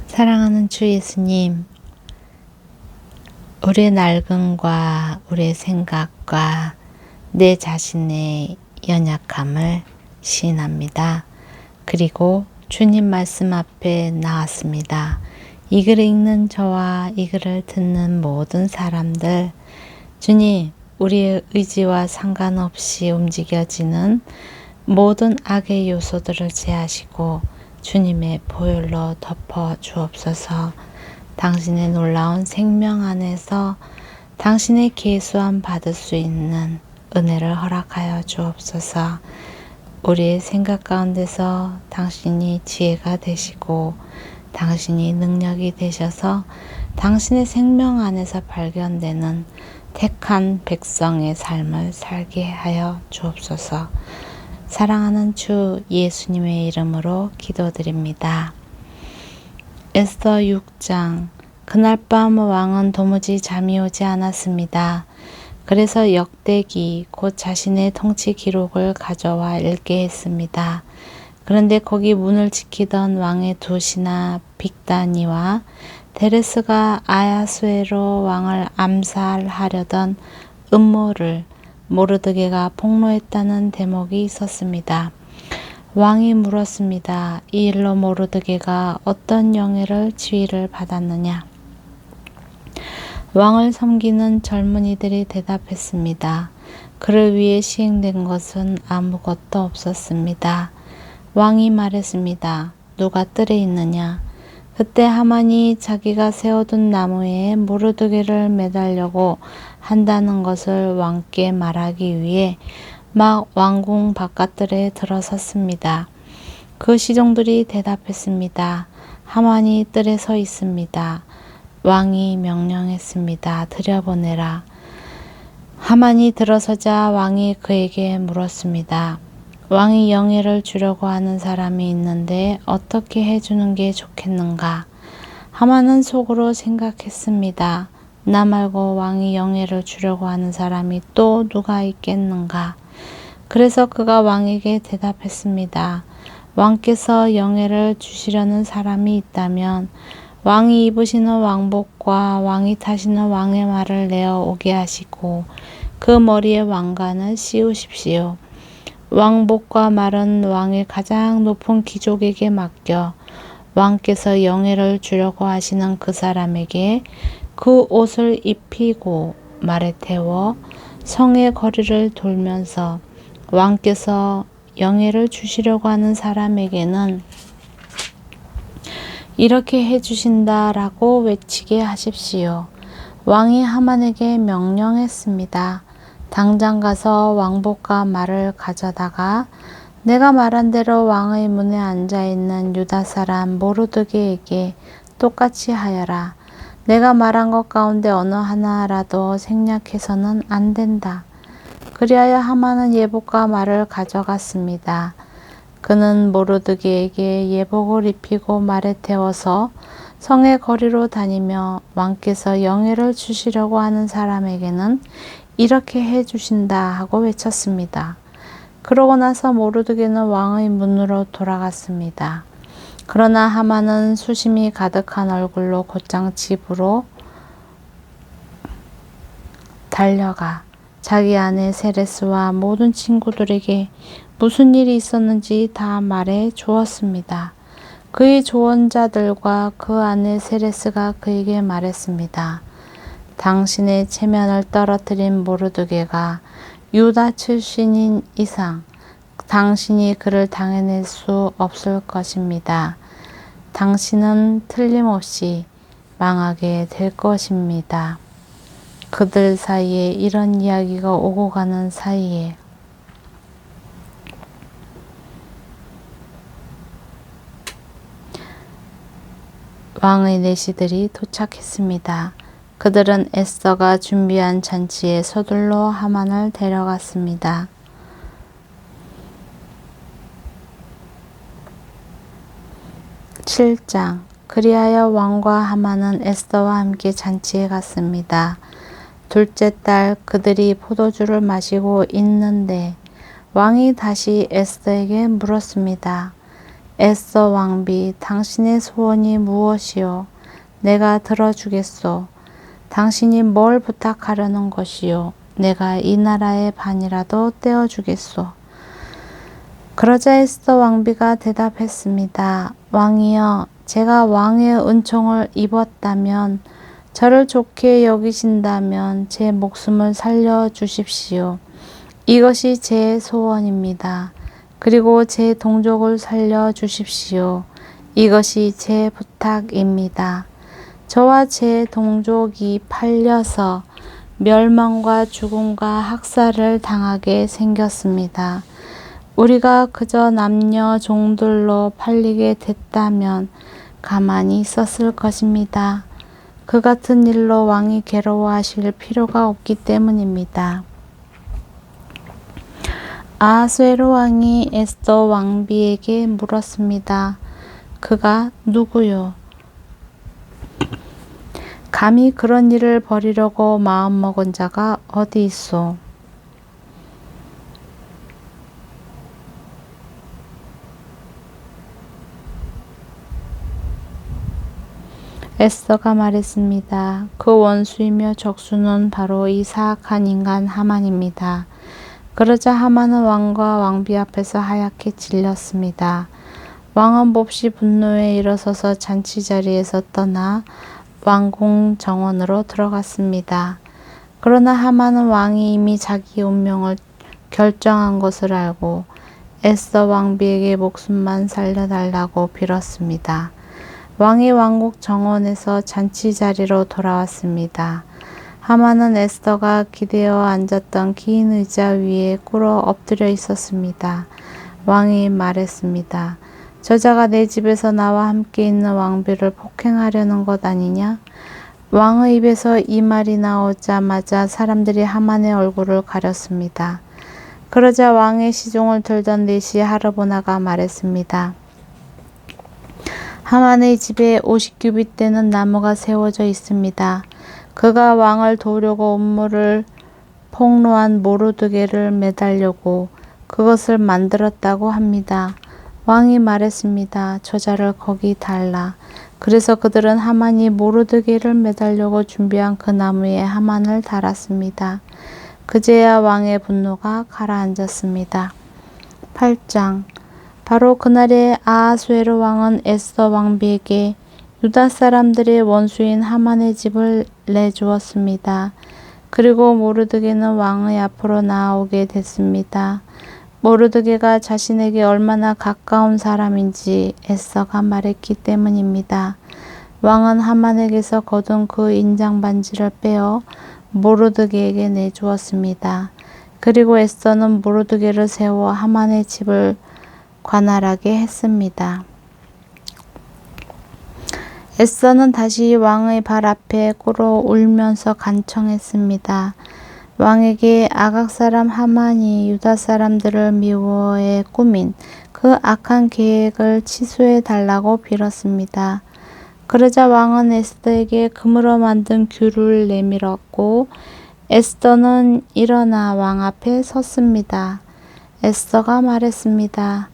사랑하는 주 예수님, 우리의 낡음과 우리의 생각과 내 자신의 연약함을 시인합니다. 그리고 주님 말씀 앞에 나왔습니다. 이 글을 읽는 저와 이 글을 듣는 모든 사람들, 주님, 우리의 의지와 상관없이 움직여지는 모든 악의 요소들을 제하시고 주님의 보혈로 덮어 주옵소서. 당신의 놀라운 생명 안에서 당신의 계수함 받을 수 있는 은혜를 허락하여 주옵소서. 우리의 생각 가운데서 당신이 지혜가 되시고 당신이 능력이 되셔서 당신의 생명 안에서 발견되는 택한 백성의 삶을 살게 하여 주옵소서. 사랑하는 주 예수님의 이름으로 기도드립니다. 에스더 6장. 그날 밤 왕은 도무지 잠이 오지 않았습니다. 그래서 역대기 곧 자신의 통치 기록을 가져와 읽게 했습니다. 그런데 거기 문을 지키던 왕의 두 신하 빅다니와 데레스가 아하수에로 왕을 암살하려던 음모를 모르드게가 폭로했다는 대목이 있었습니다. 왕이 물었습니다. 이 일로 모르드게가 어떤 영예를 지위를 받았느냐? 왕을 섬기는 젊은이들이 대답했습니다. 그를 위해 시행된 것은 아무것도 없었습니다. 왕이 말했습니다. 누가 뜰에 있느냐? 그때 하만이 자기가 세워둔 나무에 모르드게를 매달려고 한다는 것을 왕께 말하기 위해 막 왕궁 바깥들에 들어섰습니다. 그 시종들이 대답했습니다. 하만이 뜰에 서 있습니다. 왕이 명령했습니다. 들여보내라. 하만이 들어서자 왕이 그에게 물었습니다. 왕이 영예를 주려고 하는 사람이 있는데 어떻게 해주는 게 좋겠는가? 하만은 속으로 생각했습니다. 나 말고 왕이 영예를 주려고 하는 사람이 또 누가 있겠는가? 그래서 그가 왕에게 대답했습니다. 왕께서 영예를 주시려는 사람이 있다면 왕이 입으시는 왕복과 왕이 타시는 왕의 말을 내어 오게 하시고 그 머리에 왕관을 씌우십시오. 왕복과 말은 왕의 가장 높은 귀족에게 맡겨 왕께서 영예를 주려고 하시는 그 사람에게 그 옷을 입히고 말에 태워 성의 거리를 돌면서 왕께서 영예를 주시려고 하는 사람에게는 이렇게 해주신다라고 외치게 하십시오. 왕이 하만에게 명령했습니다. 당장 가서 왕복과 말을 가져다가 내가 말한 대로 왕의 문에 앉아있는 유다 사람 모르드게에게 똑같이 하여라. 내가 말한 것 가운데 어느 하나라도 생략해서는 안 된다. 그리하여 하만은 예복과 말을 가져갔습니다. 그는 모르드게에게 예복을 입히고 말에 태워서 성의 거리로 다니며 왕께서 영예를 주시려고 하는 사람에게는 이렇게 해주신다 하고 외쳤습니다. 그러고 나서 모르드게는 왕의 문으로 돌아갔습니다. 그러나 하만은 수심이 가득한 얼굴로 곧장 집으로 달려가 자기 아내 세레스와 모든 친구들에게 무슨 일이 있었는지 다 말해 주었습니다. 그의 조언자들과 그 아내 세레스가 그에게 말했습니다. 당신의 체면을 떨어뜨린 모르드게가 유다 출신인 이상 당신이 그를 당해낼 수 없을 것입니다. 당신은 틀림없이 망하게 될 것입니다. 그들 사이에 이런 이야기가 오고 가는 사이에 왕의 내시들이 도착했습니다. 그들은 에스더가 준비한 잔치에 서둘러 하만을 데려갔습니다. 7장. 그리하여 왕과 하만은 에스더와 함께 잔치에 갔습니다. 둘째 달 그들이 포도주를 마시고 있는데 왕이 다시 에스더에게 물었습니다. 에스더 왕비, 당신의 소원이 무엇이요? 내가 들어주겠소. 당신이 뭘 부탁하려는 것이요? 내가 이 나라의 반이라도 떼어주겠소. 그러자 에스더 왕비가 대답했습니다. 왕이여, 제가 왕의 은총을 입었다면, 저를 좋게 여기신다면 제 목숨을 살려주십시오. 이것이 제 소원입니다. 그리고 제 동족을 살려주십시오. 이것이 제 부탁입니다. 저와 제 동족이 팔려서 멸망과 죽음과 학살을 당하게 생겼습니다. 우리가 그저 남녀 종들로 팔리게 됐다면 가만히 있었을 것입니다. 그 같은 일로 왕이 괴로워하실 필요가 없기 때문입니다. 아하수에로 왕이 에스더 왕비에게 물었습니다. 그가 누구요? 감히 그런 일을 벌이려고 마음먹은 자가 어디 있소? 에스더가 말했습니다. 그 원수이며 적수는 바로 이 사악한 인간 하만입니다. 그러자 하만은 왕과 왕비 앞에서 하얗게 질렸습니다. 왕은 몹시 분노에 일어서서 잔치 자리에서 떠나 왕궁 정원으로 들어갔습니다. 그러나 하만은 왕이 이미 자기 운명을 결정한 것을 알고 에스더 왕비에게 목숨만 살려달라고 빌었습니다. 왕이 왕국 정원에서 잔치 자리로 돌아왔습니다. 하만은 에스더가 기대어 앉았던 긴 의자 위에 꿇어 엎드려 있었습니다. 왕이 말했습니다. 저자가 내 집에서 나와 함께 있는 왕비를 폭행하려는 것 아니냐? 왕의 입에서 이 말이 나오자마자 사람들이 하만의 얼굴을 가렸습니다. 그러자 왕의 시종을 들던 내시 하르보나가 말했습니다. 하만의 집에 50규빗 되는 나무가 세워져 있습니다. 그가 왕을 도우려고 음모를 폭로한 모르드게를 매달려고 그것을 만들었다고 합니다. 왕이 말했습니다. 저자를 거기 달라. 그래서 그들은 하만이 모르드게를 매달려고 준비한 그 나무에 하만을 달았습니다. 그제야 왕의 분노가 가라앉았습니다. 8장. 바로 그날에 아하수에로 왕은 에스더 왕비에게 유다 사람들의 원수인 하만의 집을 내주었습니다. 그리고 모르드게는 왕의 앞으로 나아오게 됐습니다. 모르드게가 자신에게 얼마나 가까운 사람인지 에스더가 말했기 때문입니다. 왕은 하만에게서 거둔 그 인장 반지를 빼어 모르드게에게 내주었습니다. 그리고 에스더는 모르드게를 세워 하만의 집을 관할하게 했습니다. 에스더는 다시 왕의 발 앞에 꿇어 울면서 간청했습니다. 왕에게 아각 사람 하만이 유다 사람들을 미워해 꾸민 그 악한 계획을 취소해 달라고 빌었습니다. 그러자 왕은 에스더에게 금으로 만든 귤을 내밀었고 에스더는 일어나 왕 앞에 섰습니다. 에스더가 말했습니다.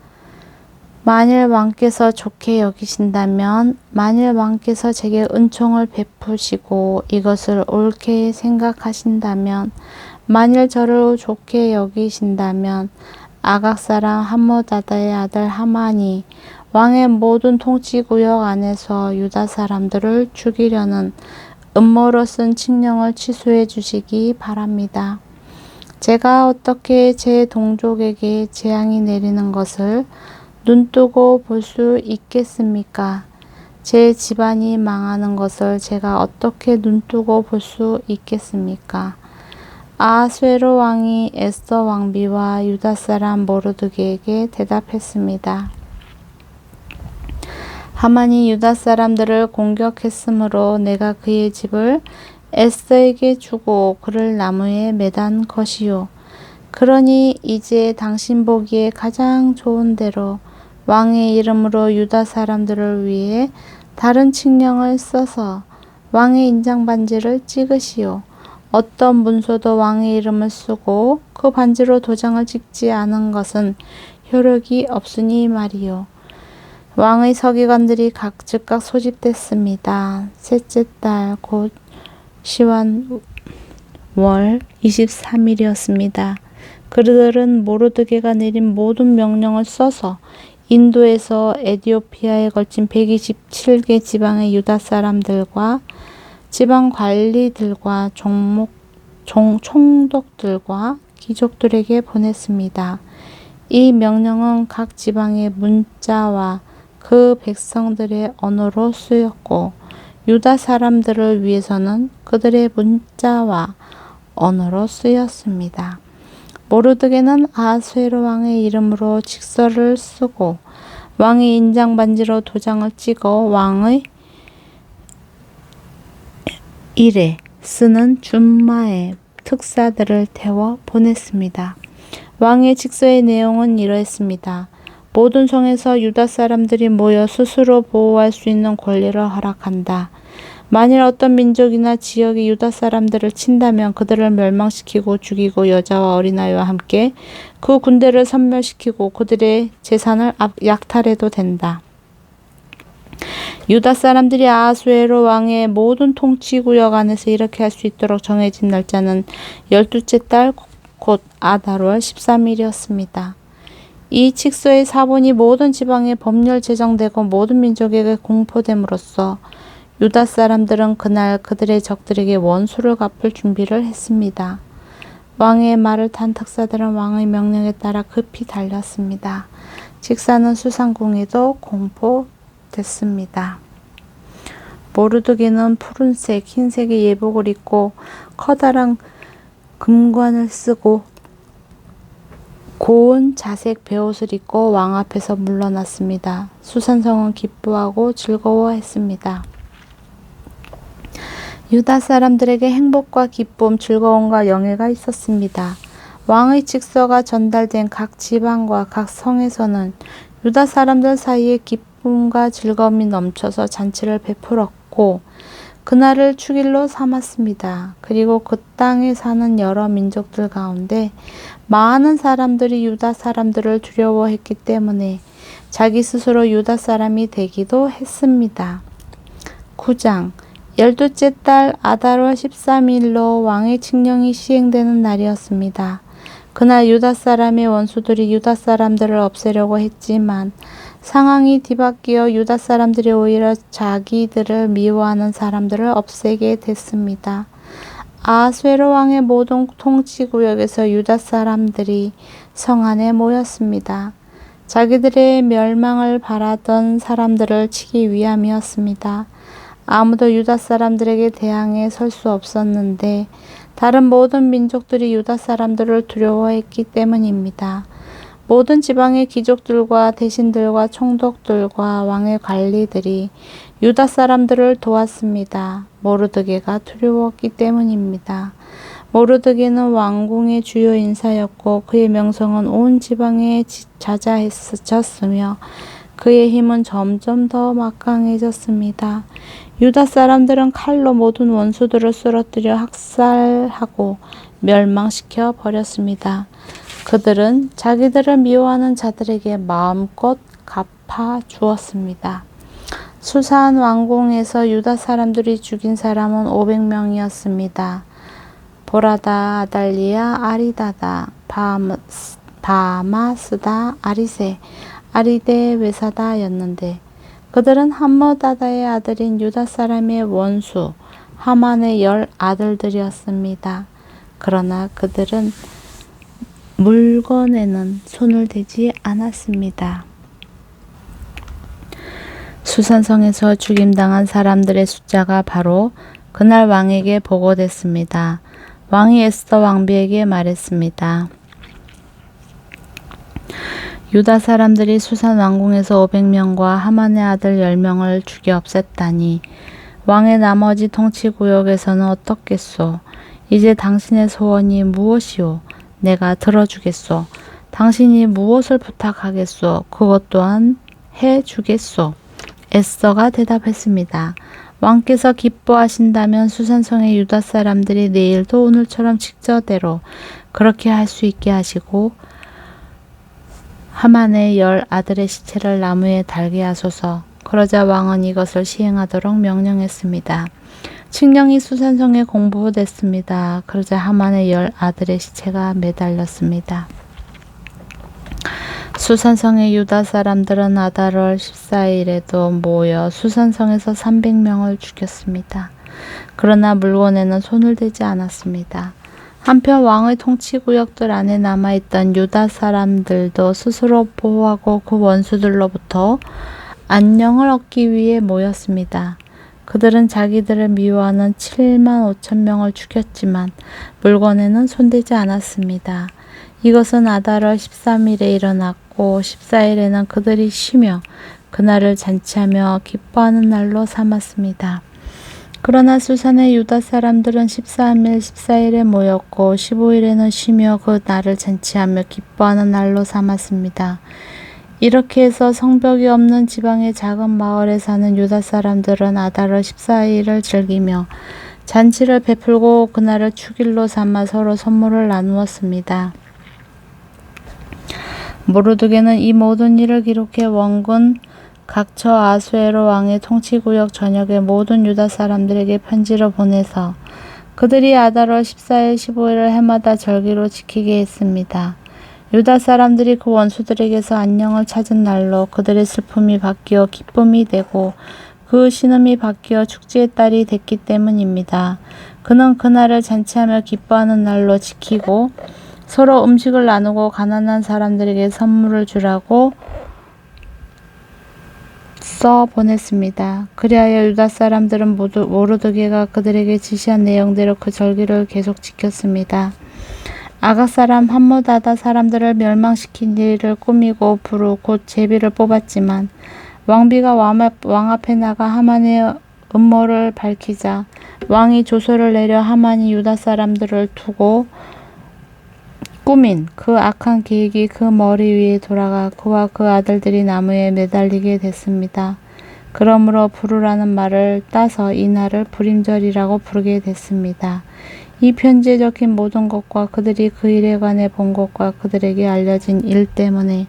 만일 왕께서 좋게 여기신다면, 만일 왕께서 제게 은총을 베푸시고 이것을 옳게 생각하신다면, 만일 저를 좋게 여기신다면 아각 사람 함므다다의 아들 하만이 왕의 모든 통치 구역 안에서 유다 사람들을 죽이려는 음모로 쓴 칙령을 취소해 주시기 바랍니다. 제가 어떻게 제 동족에게 재앙이 내리는 것을 눈뜨고 볼 수 있겠습니까? 제 집안이 망하는 것을 제가 어떻게 눈뜨고 볼 수 있겠습니까? 아하수에로 왕이 에스더 왕비와 유다 사람 모르드게에게 대답했습니다. 하만이 유다 사람들을 공격했으므로 내가 그의 집을 에스더에게 주고 그를 나무에 매단 것이요. 그러니 이제 당신 보기에 가장 좋은 대로 왕의 이름으로 유다 사람들을 위해 다른 칙령을 써서 왕의 인장 반지를 찍으시오. 어떤 문서도 왕의 이름을 쓰고 그 반지로 도장을 찍지 않은 것은 효력이 없으니 말이요. 왕의 서기관들이 즉각 소집됐습니다. 셋째 달 곧 시완 월 23일이었습니다. 그들은 모르드게가 내린 모든 명령을 써서 인도에서 에디오피아에 걸친 127개 지방의 유다 사람들과 지방 관리들과 총독들과 귀족들에게 보냈습니다. 이 명령은 각 지방의 문자와 그 백성들의 언어로 쓰였고 유다 사람들을 위해서는 그들의 문자와 언어로 쓰였습니다. 모르드게는 아하수에로 왕의 이름으로 직서를 쓰고 왕의 인장 반지로 도장을 찍어 왕의 일에 쓰는 준마에 특사들을 태워 보냈습니다. 왕의 직서의 내용은 이러했습니다. 모든 성에서 유다 사람들이 모여 스스로 보호할 수 있는 권리를 허락한다. 만일 어떤 민족이나 지역이 유다 사람들을 친다면 그들을 멸망시키고 죽이고 여자와 어린아이와 함께 그 군대를 섬멸시키고 그들의 재산을 약탈해도 된다. 유다 사람들이 아하수에로 왕의 모든 통치구역 안에서 이렇게 할 수 있도록 정해진 날짜는 12째 달 곧 아달월 13일이었습니다. 이 직서의 사본이 모든 지방에 법률 제정되고 모든 민족에게 공포됨으로써 유다 사람들은 그날 그들의 적들에게 원수를 갚을 준비를 했습니다. 왕의 말을 탄 특사들은 왕의 명령에 따라 급히 달렸습니다. 직사는 수상궁에도 공포됐습니다. 모르드게는 푸른색, 흰색의 예복을 입고 커다란 금관을 쓰고 고운 자색 베옷을 입고 왕 앞에서 물러났습니다. 수산성은 기뻐하고 즐거워했습니다. 유다 사람들에게 행복과 기쁨, 즐거움과 영예가 있었습니다. 왕의 직서가 전달된 각 지방과 각 성에서는 유다 사람들 사이에 기쁨과 즐거움이 넘쳐서 잔치를 베풀었고 그날을 축일로 삼았습니다. 그리고 그 땅에 사는 여러 민족들 가운데 많은 사람들이 유다 사람들을 두려워했기 때문에 자기 스스로 유다 사람이 되기도 했습니다. 9장 12째 달 아달월 13일로 왕의 칙령이 시행되는 날이었습니다. 그날 유다 사람의 원수들이 유다 사람들을 없애려고 했지만 상황이 뒤바뀌어 유다 사람들이 오히려 자기들을 미워하는 사람들을 없애게 됐습니다. 아하수에로 왕의 모든 통치구역에서 유다 사람들이 성 안에 모였습니다. 자기들의 멸망을 바라던 사람들을 치기 위함이었습니다. 아무도 유다 사람들에게 대항해 설 수 없었는데 다른 모든 민족들이 유다 사람들을 두려워했기 때문입니다. 모든 지방의 귀족들과 대신들과 총독들과 왕의 관리들이 유다 사람들을 도왔습니다. 모르드게가 두려웠기 때문입니다. 모르드게는 왕궁의 주요 인사였고 그의 명성은 온 지방에 자자해졌으며 그의 힘은 점점 더 막강해졌습니다. 유다 사람들은 칼로 모든 원수들을 쓰러뜨려 학살하고 멸망시켜 버렸습니다. 그들은 자기들을 미워하는 자들에게 마음껏 갚아 주었습니다. 수산 왕궁에서 유다 사람들이 죽인 사람은 500명이었습니다. 보라다, 아달리아, 아리다다, 바마스다, 아리세, 아리데, 외사다였는데 그들은 함므다다의 아들인 유다 사람의 원수 하만의 10 아들들이었습니다. 그러나 그들은 물건에는 손을 대지 않았습니다. 수산성에서 죽임당한 사람들의 숫자가 바로 그날 왕에게 보고됐습니다. 왕이 에스더 왕비에게 말했습니다. 유다 사람들이 수산 왕궁에서 500명과 하만의 아들 10명을 죽여 없앴다니 왕의 나머지 통치구역에서는 어떻겠소? 이제 당신의 소원이 무엇이오? 내가 들어주겠소. 당신이 무엇을 부탁하겠소? 그것 또한 해주겠소. 에스더가 대답했습니다. 왕께서 기뻐하신다면 수산성의 유다 사람들이 내일도 오늘처럼 직저대로 그렇게 할 수 있게 하시고 하만의 10 아들의 시체를 나무에 달게 하소서. 그러자 왕은 이것을 시행하도록 명령했습니다. 칙령이 수산성에 공부됐습니다. 그러자 하만의 10 아들의 시체가 매달렸습니다. 수산성의 유다 사람들은 아달월 14일에도 모여 수산성에서 300명을 죽였습니다. 그러나 물건에는 손을 대지 않았습니다. 한편 왕의 통치구역들 안에 남아있던 유다 사람들도 스스로 보호하고 그 원수들로부터 안녕을 얻기 위해 모였습니다. 그들은 자기들을 미워하는 7만 5천 명을 죽였지만 물건에는 손대지 않았습니다. 이것은 아달월 13일에 일어났고 14일에는 그들이 쉬며 그날을 잔치하며 기뻐하는 날로 삼았습니다. 그러나 수산의 유다 사람들은 13일, 14일에 모였고 15일에는 쉬며 그 날을 잔치하며 기뻐하는 날로 삼았습니다. 이렇게 해서 성벽이 없는 지방의 작은 마을에 사는 유다 사람들은 아달월 14일을 즐기며 잔치를 베풀고 그날을 축일로 삼아 서로 선물을 나누었습니다. 모르드게는 이 모든 일을 기록해 원군 각처 아수에로 왕의 통치구역 전역의 모든 유다 사람들에게 편지를 보내서 그들이 아달월 14일, 15일을 해마다 절기로 지키게 했습니다. 유다 사람들이 그 원수들에게서 안녕을 찾은 날로 그들의 슬픔이 바뀌어 기쁨이 되고 그 신음이 바뀌어 축제의 딸이 됐기 때문입니다. 그는 그날을 잔치하며 기뻐하는 날로 지키고 서로 음식을 나누고 가난한 사람들에게 선물을 주라고 써 보냈습니다. 그리하여 유다 사람들은 모두 모르드게가 그들에게 지시한 내용대로 그 절기를 계속 지켰습니다. 아각 사람 함므다다 사람들을 멸망시킨 일을 꾸미고 부르 곧 제비를 뽑았지만 왕비가 왕 앞에 나가 하만의 음모를 밝히자 왕이 조서를 내려 하만이 유다 사람들을 두고 꾸민 그 악한 계획이 그 머리 위에 돌아가 그와 그 아들들이 나무에 매달리게 됐습니다. 그러므로 부르라는 말을 따서 이날을 불임절이라고 부르게 됐습니다. 이 편지에 적힌 모든 것과 그들이 그 일에 관해 본 것과 그들에게 알려진 일 때문에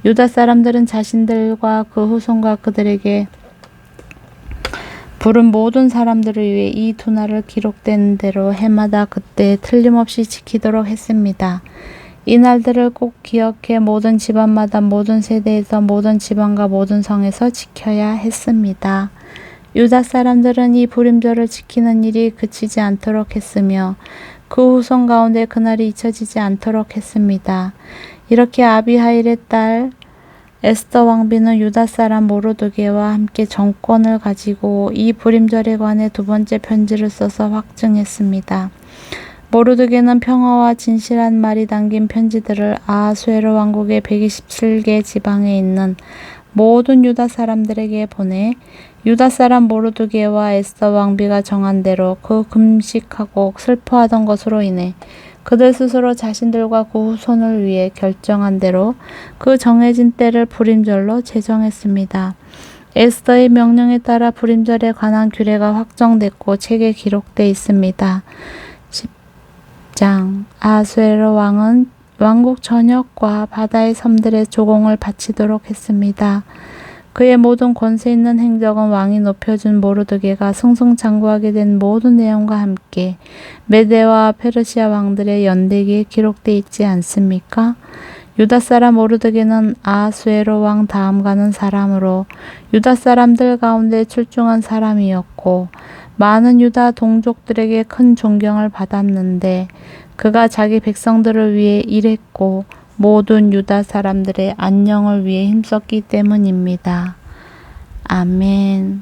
유다 사람들은 자신들과 그 후손과 그들에게 부른 모든 사람들을 위해 이 두 날을 기록된 대로 해마다 그때 틀림없이 지키도록 했습니다. 이 날들을 꼭 기억해 모든 집안마다 모든 세대에서 모든 지방과 모든 성에서 지켜야 했습니다. 유다 사람들은 이 불임절을 지키는 일이 그치지 않도록 했으며 그 후손 가운데 그날이 잊혀지지 않도록 했습니다. 이렇게 아비하일의 딸 에스더 왕비는 유다 사람 모르드게와 함께 정권을 가지고 이 불임절에 관해 두 번째 편지를 써서 확증했습니다. 모르드게는 평화와 진실한 말이 담긴 편지들을 아하수에로 왕국의 127개 지방에 있는 모든 유다 사람들에게 보내 유다 사람 모르드게와 에스더 왕비가 정한 대로 그 금식하고 슬퍼하던 것으로 인해 그들 스스로 자신들과 그 후손을 위해 결정한 대로 그 정해진 때를 불임절로 제정했습니다. 에스더의 명령에 따라 불임절에 관한 규례가 확정됐고 책에 기록돼 있습니다. 10장 아하수에로 왕은 왕국 전역과 바다의 섬들의 조공을 바치도록 했습니다. 그의 모든 권세 있는 행적은 왕이 높여준 모르드게가 승승장구하게 된 모든 내용과 함께 메데와 페르시아 왕들의 연대기에 기록돼 있지 않습니까? 유다 사람 모르드게는 아하수에로 왕 다음 가는 사람으로 유다 사람들 가운데 출중한 사람이었고 많은 유다 동족들에게 큰 존경을 받았는데 그가 자기 백성들을 위해 일했고 모든 유다 사람들의 안녕을 위해 힘썼기 때문입니다. 아멘.